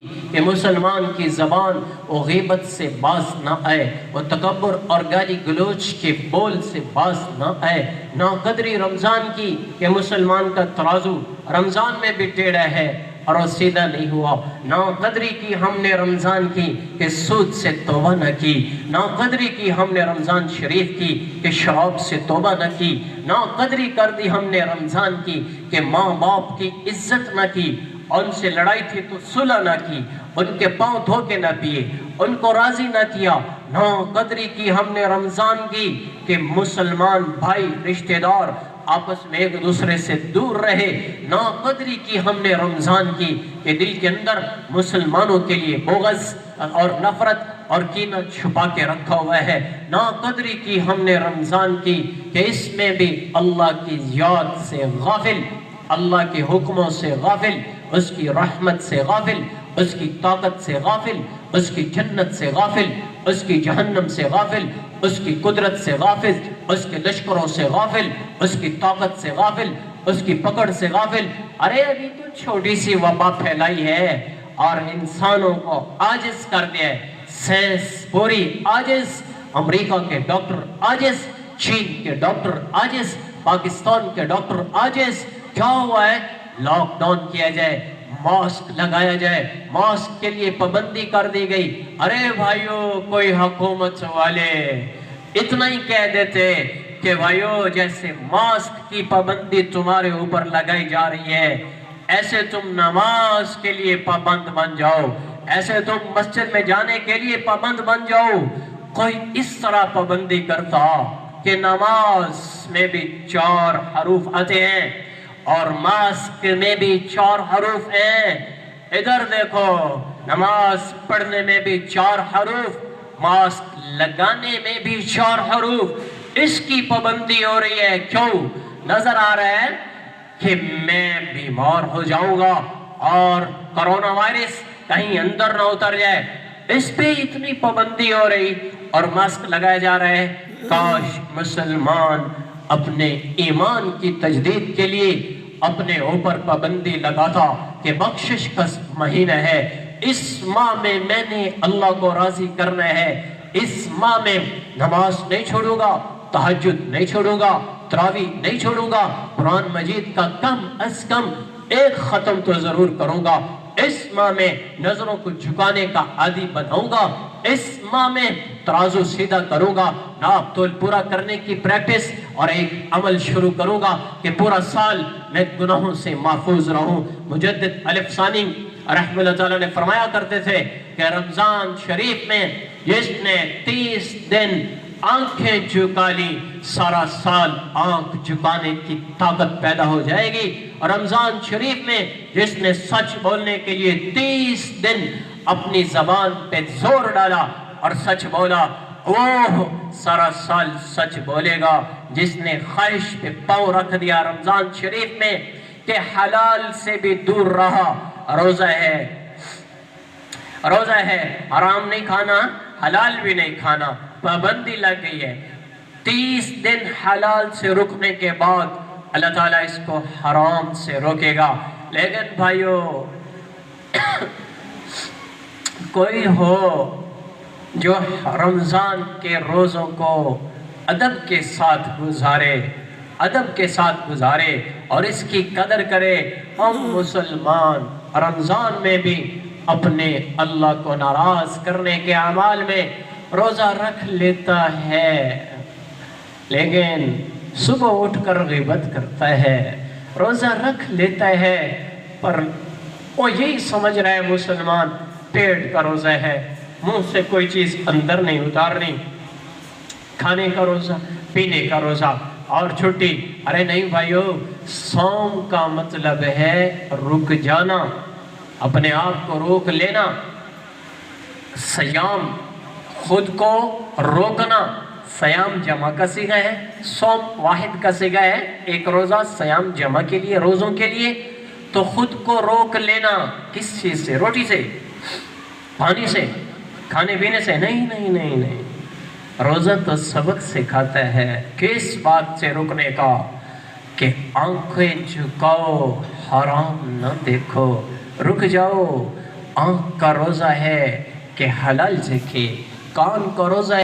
کہ مسلمان کی زبان وہ غیبت سے باز نہ آئے، وہ تکبر اور گالی گلوچ کے بول سے باز نہ آئے۔ ناقدری رمضان کی کہ مسلمان کا ترازو رمضان میں بھی ٹیڑھا ہے اور وہ سیدھا نہیں ہوا۔ ناقدری کی ہم نے رمضان کی کہ سود سے توبہ نہ کی۔ ناقدری کی ہم نے رمضان شریف کی کہ شراب سے توبہ نہ کی۔ ناقدری کر دی ہم نے رمضان کی کہ ماں باپ کی عزت نہ کی، ان سے لڑائی تھی تو صلح نہ کی، ان کے پاؤں دھو کے نہ پیے، ان کو راضی نہ کیا۔ ناقدری کی ہم نے رمضان کی کہ مسلمان بھائی رشتہ دار آپس میں ایک دوسرے سے دور رہے۔ ناقدری کی ہم نے رمضان کی کہ دل کے اندر مسلمانوں کے لیے بغض اور نفرت اور کینہ چھپا کے رکھا ہوا ہے۔ ناقدری کی ہم نے رمضان کی کہ اس میں بھی اللہ کی یاد سے غافل، اللہ کے حکموں سے غافل، اس کی رحمت سے غافل، اس کی طاقت سے غافل، اس کی جنت سے غافل، اس کی جہنم سے غافل، اس کی قدرت سے غافل، اس کے لشکروں سے غافل، اس کی طاقت سے غافل، اس کی پکڑ سے غافل۔ ارے ابھی تو چھوٹی سی وبا پھیلائی ہے اور انسانوں کو عاجز کر دیا ہے۔ سائنس پوری عاجز، امریکہ کے ڈاکٹر عاجز، چین کے ڈاکٹر عاجز، پاکستان کے ڈاکٹر عاجز۔ کیا ہوا ہے؟ لاک ڈاؤن کیا جائے، ماسک لگایا جائے، ماسک کے لیے پابندی کر دی گئی۔ ارے بھائیو، کوئی حکومت والے اتنا ہی کہہ دیتے کہ بھائیو جیسے ماسک کی پابندی تمہارے اوپر لگائی جا رہی ہے، ایسے تم نماز کے لیے پابند بن جاؤ، ایسے تم مسجد میں جانے کے لیے پابند بن جاؤ۔ کوئی اس طرح پابندی کرتا کہ نماز میں بھی 4 حروف آتے ہیں اور ماسک میں بھی 4 حروف ہیں۔ ادھر دیکھو، نماز پڑھنے میں بھی 4 حروف، ماسک لگانے میں بھی 4 حروف، اس کی پابندی ہو رہی ہے۔ کیوں؟ نظر آ رہا ہے کہ میں بیمار ہو جاؤں گا اور کرونا وائرس کہیں اندر نہ اتر جائے، اس پہ اتنی پابندی ہو رہی اور ماسک لگایا جا رہا ہے۔ کاش مسلمان اپنے ایمان کی تجدید کے لیے اپنے اوپر پابندی لگاتا کہ بخشش کا مہینہ ہے، اس ماہ میں میں نے اللہ کو راضی کرنا ہے، اس ماہ میں نماز نہیں چھوڑوں گا، تہجد نہیں چھوڑوں گا، تراویح نہیں چھوڑوں گا، قرآن مجید کا کم از کم 1 ختم تو ضرور کروں گا، اس ماہ میں نظروں کو جھکانے کا عادی بناؤں گا، اس ماہ میں ترازو سیدھا کروں گا، ناپ تول پورا کرنے کی پریکٹس اور ایک عمل شروع کروں گا کہ پورا سال میں گناہوں سے محفوظ رہوں۔ مجدد الف ثانی رحمہ اللہ تعالیٰ نے فرمایا کرتے تھے کہ رمضان شریف میں جس نے 30 دن آنکھیں جھکا لی، سارا سال آنکھ جھکانے کی طاقت پیدا ہو جائے گی۔ اور رمضان شریف میں جس نے سچ بولنے کے لیے 30 دن اپنی زبان پہ زور ڈالا اور سچ بولا، وہ سارا سال سچ بولے گا۔ جس نے خواہش پہ پاؤں رکھ دیا رمضان شریف میں کہ حلال سے بھی دور رہا، روزہ ہے، حرام نہیں کھانا، حلال بھی نہیں کھانا، پابندی لگ گئی ہے۔ 30 دن حلال سے رکنے کے بعد اللہ تعالیٰ اس کو حرام سے روکے گا۔ لیکن بھائیو، کوئی ہو جو رمضان کے روزوں کو ادب کے ساتھ گزارے اور اس کی قدر کرے۔ ہم مسلمان رمضان میں بھی اپنے اللہ کو ناراض کرنے کے اعمال میں روزہ رکھ لیتا ہے، لیکن صبح اٹھ کر غیبت کرتا ہے، روزہ رکھ لیتا ہے، پر وہ یہی سمجھ رہا ہے مسلمان پیٹ کا روزہ ہے، منہ سے کوئی چیز اندر نہیں اتارنی، کھانے کا روزہ، پینے کا روزہ اور چھٹی۔ ارے نہیں بھائیو، صوم کا مطلب ہے رک جانا، اپنے آپ کو روک لینا، سیام خود کو روکنا۔ سیام جمع کا صیغہ ہے، صوم واحد کا صیغہ ہے، ایک روزہ سیام جمع کے لیے، روزوں کے لیے۔ تو خود کو روک لینا کس چیز سے؟ روٹی سے، پانی سے، کھانے پینے سے؟ نہیں، روزہ تو سبق سکھاتا ہے کس بات سے رکنے کا، کہ آنکھیں جھکاؤ، حرام نہ دیکھو، رک جاؤ، آنکھ کا روزہ ہے کہ حلال دیکھے، کان کا روزہ ہے